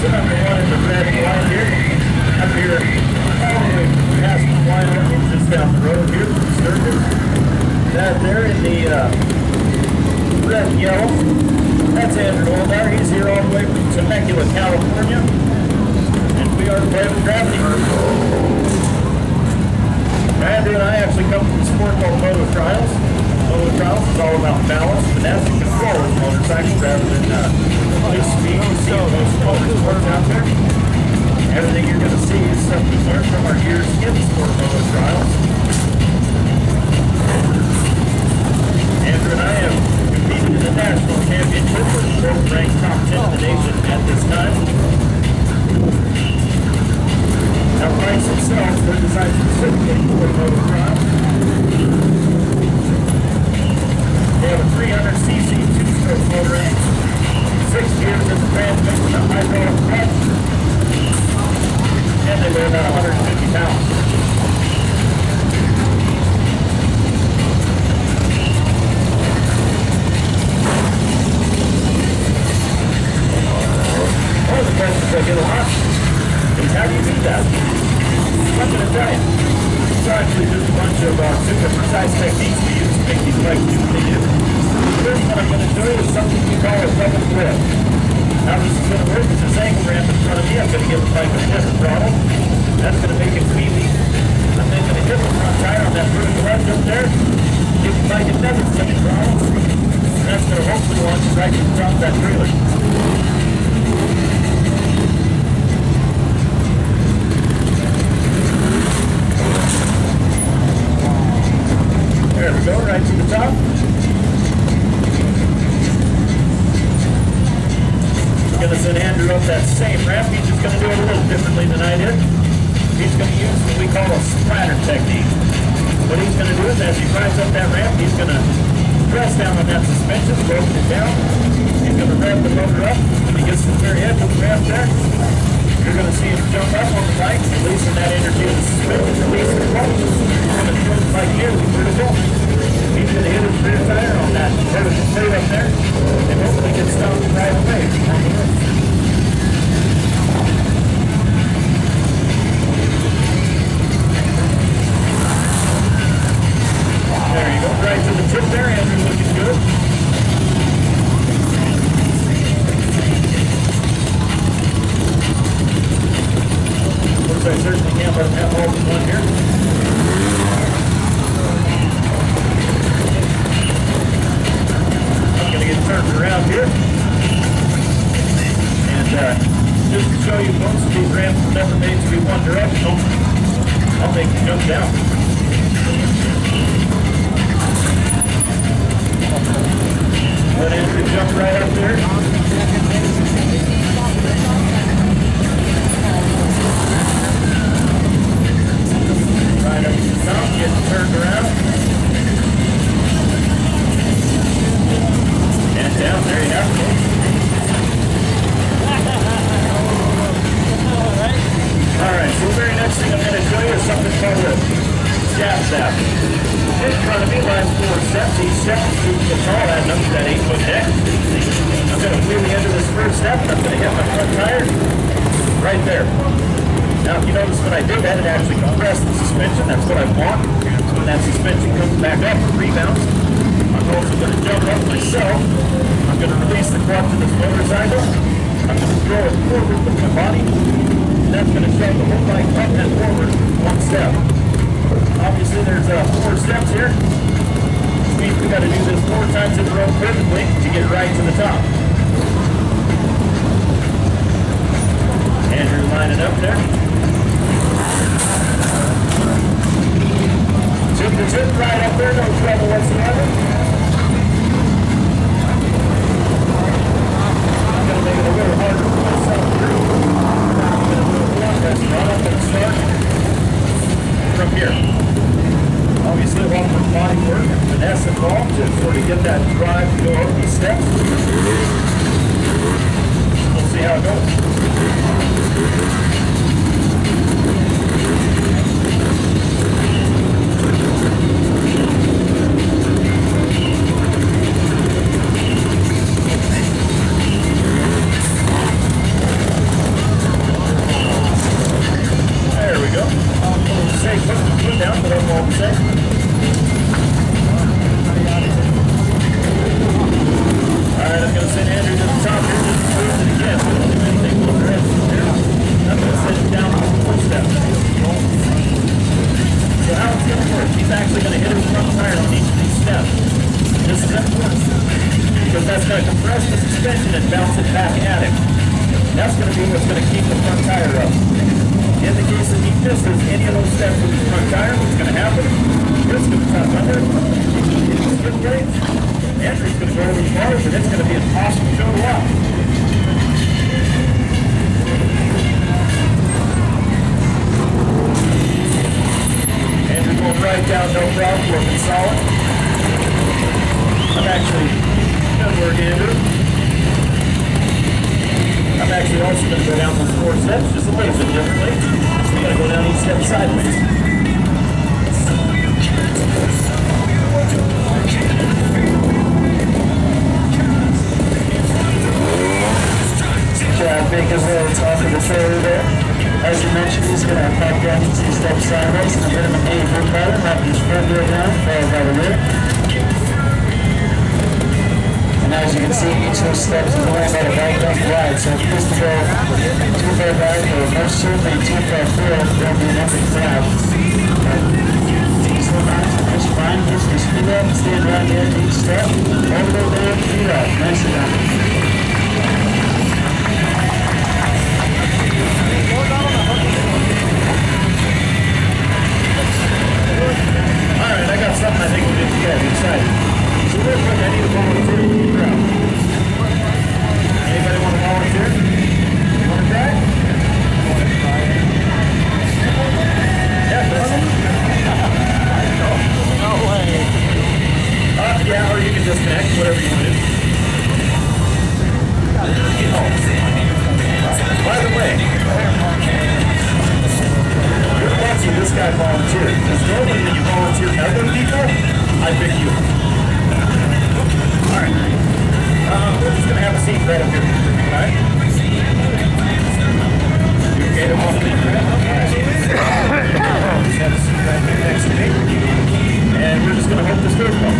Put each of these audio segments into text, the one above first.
Jackson. I'm the one in the red and white here. Up here, all the way past the Wyoming, just down the road here from Sturgis. That there in the red and yellow, that's Andrew Oldar. He's here all the way from Temecula, California. And we are playing with gravity. Andrew and I actually come from a sport called moto trials. Moto trials is all about balance, finesse, and control of motorcycles rather than loose speed. You see most motorsports out there. Everything you're going to see is stuff we learned from our years in sport moto trials. Andrew and I have competed in the national championship. We're both ranked top 10 in the nation at this time. Now, bikes themselves, they're designed specifically for motor trials. They have a 300cc two-stroke motor in it, 6 gears in the transmission, a hydraulic clutch, and they weigh about 150 pounds. One of the questions I get a lot is how do you do that? I'm going to tell you. It's actually just a bunch of super precise techniques we use to make these bikes do what they do. First one I'm going to show you is something we call a double grip. How this is going to work is this angle ramp in front of me. I'm going to give the bike a stiff throttle. That's going to make it wheelie. I'm then going to hit the front tire on that vertical edge up there. Give the bike another stiff throttle. And that's going to hopefully launch it right to the top of that trailer. There we go, right to the top. We're going to send Andrew up that same ramp. He's just going to do it a little differently than I did. He's going to use what we call a splatter technique. What he's going to do is as he drives up that ramp, he's going to press down on that suspension, open it down. He's going to rev the motor up. When he gets to the very edge of the ramp there, you're going to see him jump up on the bike, releasing that energy of the suspension, releasing the clutch. He's going to throw the bike nearly vertical. He's going to hit his rear tire on that vertical plate up there, and hopefully get stopped right away. There you go, right to the tip there, Andrew, looking good. I certainly can't let him have all but one here. I'm going to get turned around here. And just to show you, most of these ramps were never made to be one directional. I'll make you jump down. Let Andrew jump right up there. Right up to the top, getting turned around. And down, there you have it. Alright, so the very next thing I'm going to show you is something called a jab zap. In front of me lies 4 steps. Each step is 2 foot tall, adding up to that 8-foot deck. I'm going to wheelie into this first step, and I'm going to hit my front tire right there. Now, if you notice what I did, that it actually compressed the suspension. That's what I want. So when that suspension comes back up and rebounds, I'm also going to jump up myself. I'm going to release the clutch of this motorcycle. I'm going to throw it forward with my body. And that's going to shove the whole bike up and forward 1 step. Obviously, there's 4 steps here. Which means we got to do this 4 times in a row perfectly to get right to the top. Andrew lining up there. Tip to tip, right up there, no trouble whatsoever. I'm going to make it a little harder for myself through. I'm going to do a block test run up and start from here. Obviously, a lot more body work and finesse involved to sort of get that drive to go over these steps. We'll see how it goes. That's going to be what's going to keep the front tire up. In the case that he misses any of those steps with his front tire, what's going to happen? It's going to top under, it's skid plates, Andrew's going to go over the bars, and it's going to be impossible to go up. Andrew going right down, no problem, working solid. I'm actually going to work Andrew. I'm actually also going to go down those 4 steps just a little bit differently. I'm going to go down each step sideways. Big as well top of the trailer there. As you mentioned, he's going to pop down each 2 steps sideways and hit him an 8-foot pattern, wrapping his front wheel down, followed by the rear. And as you can see, each of those steps is only about a bike length wide, so if you used to go too far back or most certainly too far forward, there'll be nothing flat. These little lines are just fine, just to speed up, stand right there to each step, all the way down, feet up, nice and down. Alright, I got something I think we did together. I'm excited. So real quick, I need a volunteer to the crowd. Anybody want to volunteer? You want to try? Yeah, no way. Yeah, or you can disconnect, whatever you want to do. By the way, you're lucky this guy volunteered, because normally when you volunteer other people, I pick you. Alright. We're just going to have a seat right up here. Alright? You okay to walk in? Alright. Just have a seat right here next to me. And we're just going to hope this goes well.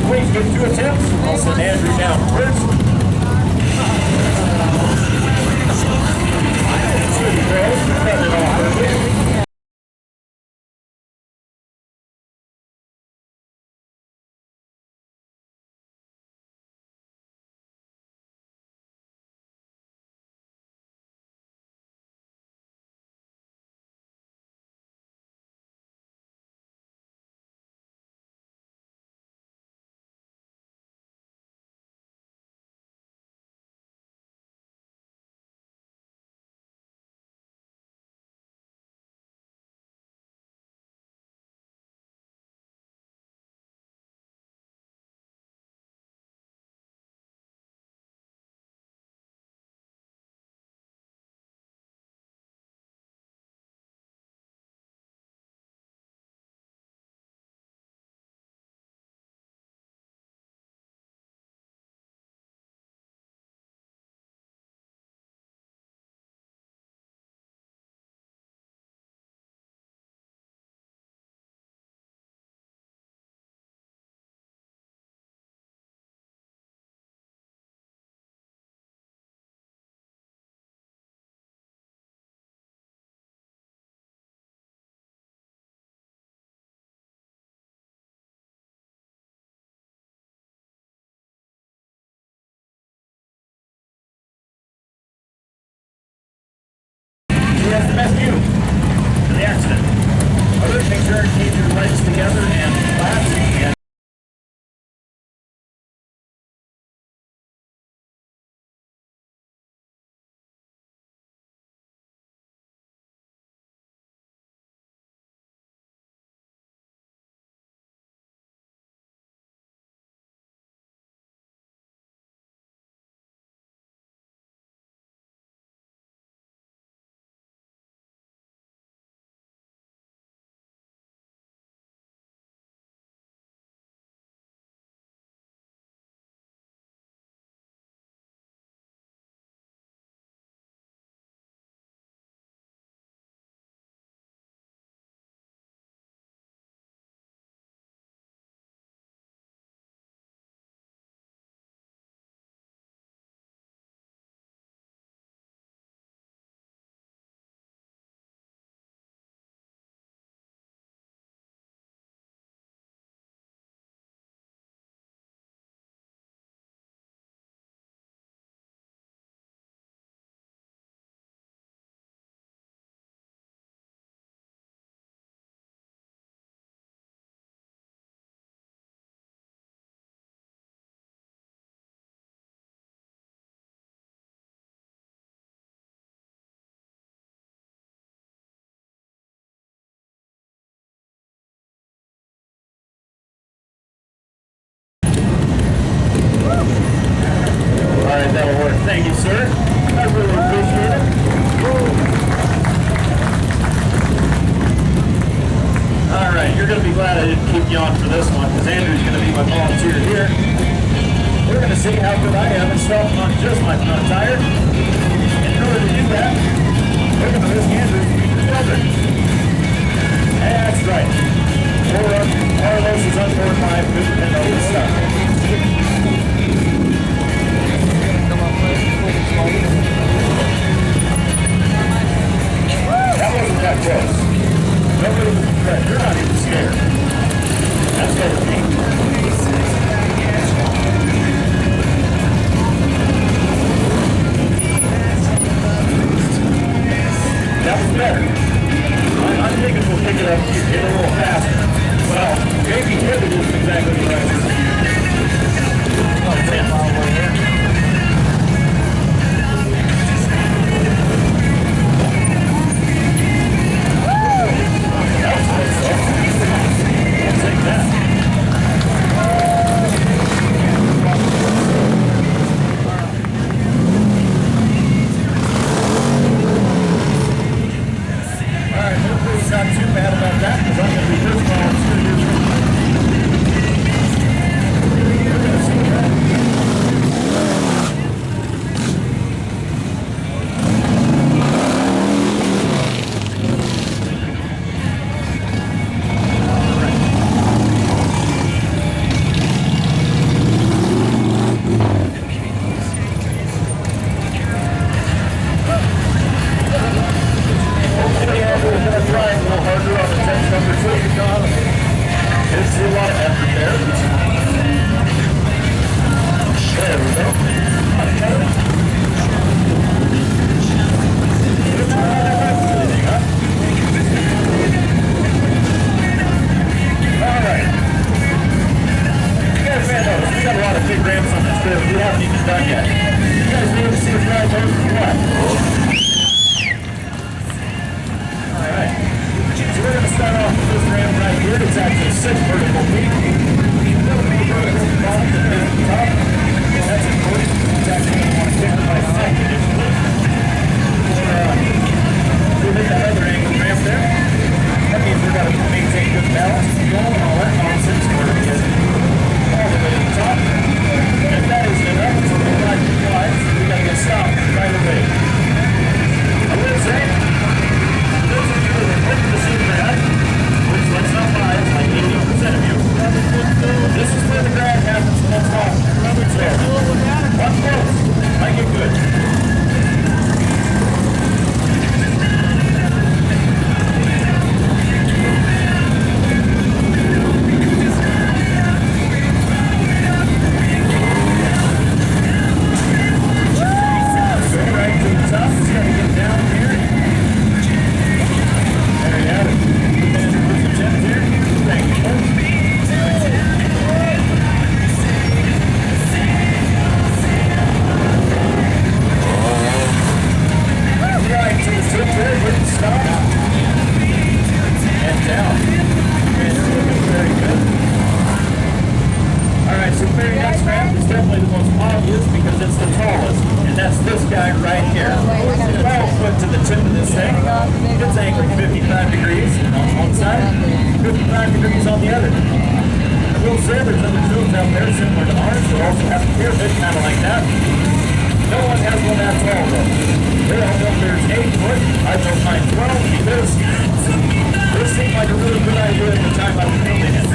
Please give 2 attempts. I'll send Andrew down first. has the best view to the accident. Other make sure to keep your legs together and flat and alright, that'll work. Thank you, sir. I really appreciate it. Alright, you're going to be glad I didn't keep you on for this one, because Andrew's going to be my volunteer here. We're going to see how good I am at stopping on just my front tire. And in order to do that, we're going to risk Andrew's children. That's right. Carlos is on board my food and all this stuff. That wasn't that close. Nobody was impressed. You're not even scared. That's better than me. That was better. I'm thinking we'll pick it up a little faster. Well, maybe Hibbett isn't exactly the right word to use. Oh, 10 mile away here. Let's not lie, it's like 80% of you. 55 degrees on one side, 55 degrees on the other. I will say there's other tools out there similar to ours that also have a pyramid kind of like that. No one has one that tall though. They all know there's 8 foot. I built mine 12 because this seemed like a really good idea at the time I was building it.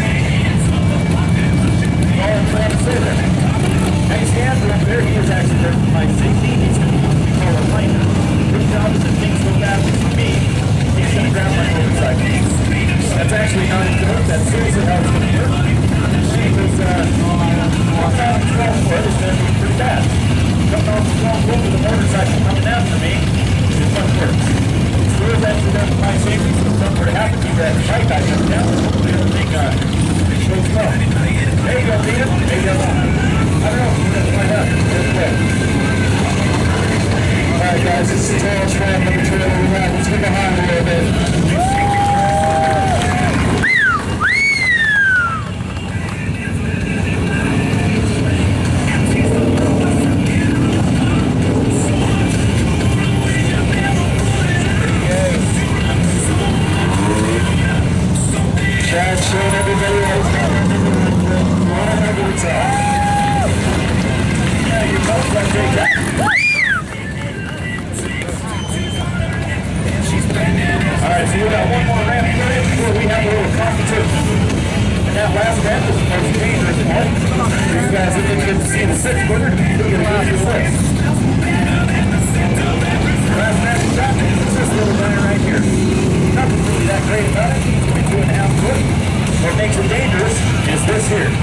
All I'm trying to say there. Next Andrew up there, he is actually there for my safety. He's going to be what we call a liner. His job is if things go badly for me, he's going to grab my motorcycle. That's actually not a joke. That's seriously how it's going to work. Because walking off the 12 foot is going to be pretty bad. Coming off the 12 foot with a motorcycle coming after me is what works. So if that's for my safety, so if something were to happen to you, that bike I come down, hopefully everything goes well. There you go, Peter. Maybe I won't. I don't know. We're going to find out. Alright guys, this is the tail strap of the trailer we have. Let's get behind a little bit. Chad's showing everybody else how to do it. Yeah, you're both like big guys. Alright, so we got one more ramp period before we have a little competition. And that last ramp is the most dangerous part. You guys didn't get to see the 6-footer, you're going to get your 6. The last ramp is that, it's this little guy right here. Nothing really that great about it, it's only 2.5 foot. What makes it dangerous is this here.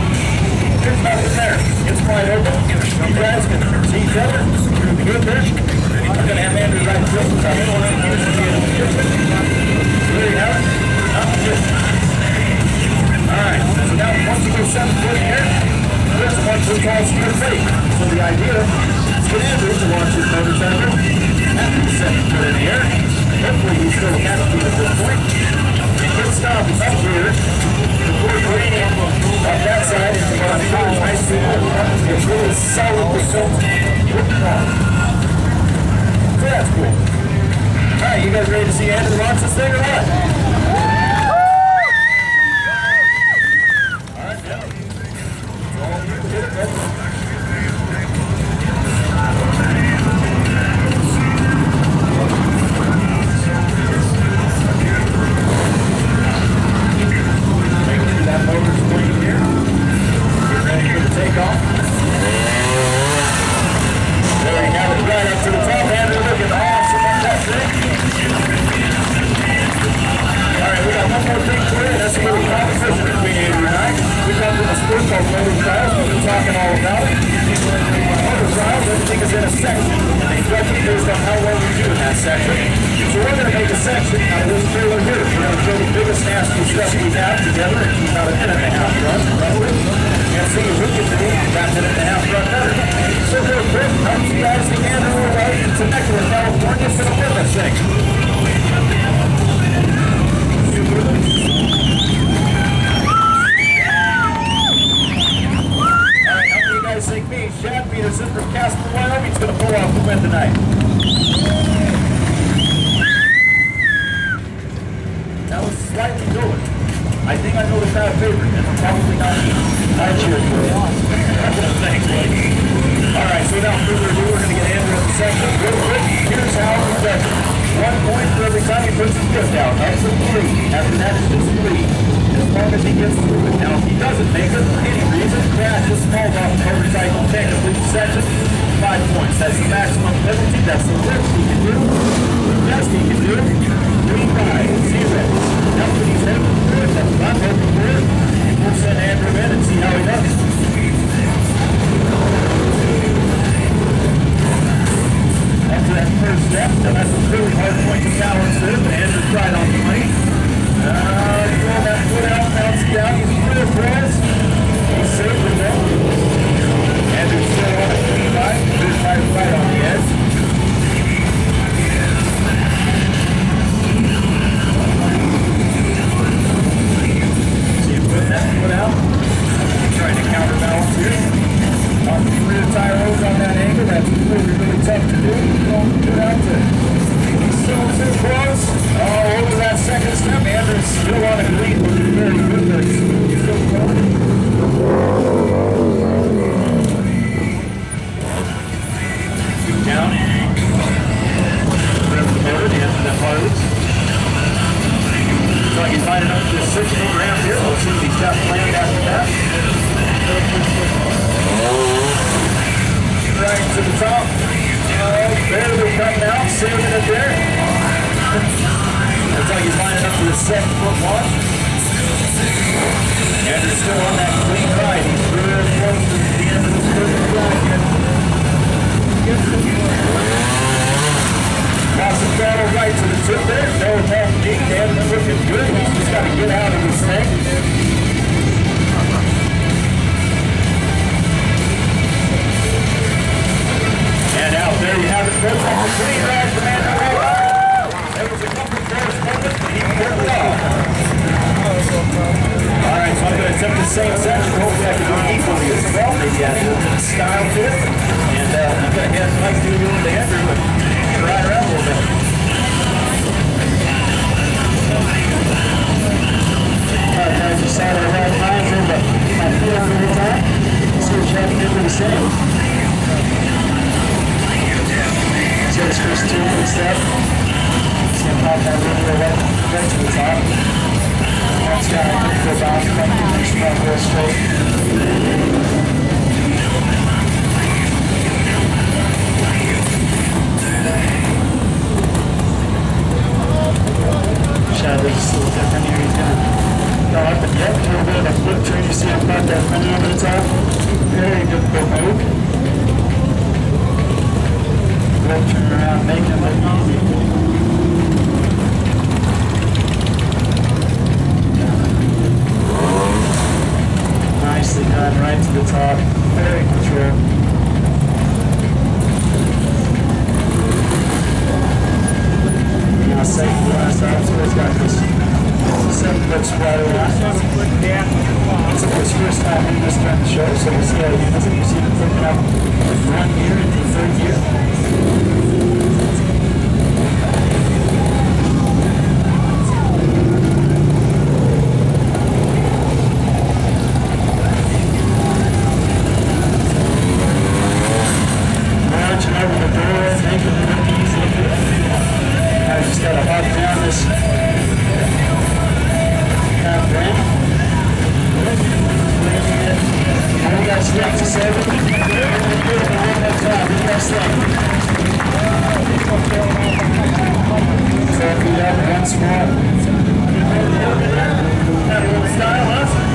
There's nothing there. It's wide open. You guys can see each other. Good there. I'm going to have Andrew right through because I don't want to use the So there you have it. Nothing good. Alright, so now once you go 7 foot here, there's a bunch we call steer fake. So the idea is for Andrew to launch his motorcycle after the 7 foot in the air. Hopefully he's still catch speed at this point. And he'll stop up here. On that side is the one that's nice to it's really solidly built with car. So that's cool. Alright, you guys ready to see Andrew launch this thing or what? Alright, yeah. It's all you can get it, that motor's going here. Get ready for the takeoff. There you have it right up to the top. Andrew looking awesome on that thing. Alright, we got one more thing for you. That's a little competition between Andrew and I. We come from a sport called Motor Trials. We've been talking all about it. Motor Trials, everything is in a section. And they judge it based on how well we do in that section. So we're going to make a section out of this trailer here. We're going to throw the biggest, nastiest stuff we have together and keep about a 1.5 run, roughly. And see if we can do that 1.5 run better. So real quick, how do you guys think Andrew will ride in Temecula, California for the witness thing? Alright, how do you guys think me, Chad Peterson from Casper, Wyoming is going to pull off the win tonight? That was slightly good. I think I know the crowd favorite, and probably not me. I cheer for it. Thanks, buddy. Alright, so without further ado, we're going to get Andrew in the section. Real quick, here's how it's done. 1 point for every time he puts his gift out. Up to 3. After that, it's just 3. As long as he gets through it. Now, if he doesn't make it for any reason, crashes, falls off the motorcycle, can't complete the section, 5 points. That's the maximum penalty. That's the worst he can do. The best he can do. 3, 5, 0. That's what he's hoping for. That's what I'm hoping for. And we'll send Andrew in and see how he does. After that first step, now that's a really hard point to balance there, but Andrew's right on the money. Throw that foot out, bounce it down, he's clear for us. He's safe with that. Andrew's still on a 3-5, good right on the edge. 6 around here. We'll see if he's got planned after that. Right to the top. Barely cutting out, saving it there. Looks like he's lining up for the 7-foot launch. Andrew's still on that clean ride. He's real close to the end of the first ride here. Lots of throttle right to the tip there. No tough deep. Andrew's looking good. He's just got to get out of this thing. And out there you have it, folks. That's a clean ride from Andrew. There was a couple of close moments, but he pulled it off. Alright, so I'm going to attempt the same section. Hopefully I can do it equally as well. Maybe add a little bit of style to it. And I'm going to have Mike do it to Andrew and ride around a little bit. Alright guys, you saw that I had lines in my foot over the top. So we're trying to do the same. So this first 2 step. See him pop that little right to the top. That's got a good bounce back and makes it up real straight. Shadow just a little different here. He's going to go up and yep, a little bit of a flip turn. You see him pop that front end over the top. Very difficult move. Flip turn around, making it look easy. Nicely done, right to the top, very controlled. Now second to last time, so it's got this 7-foot squat around. It's his first time in this kind of show, so we'll see how he does it. You see him flipping up 1 year into the 3rd year. Once more. Have a little style, huh?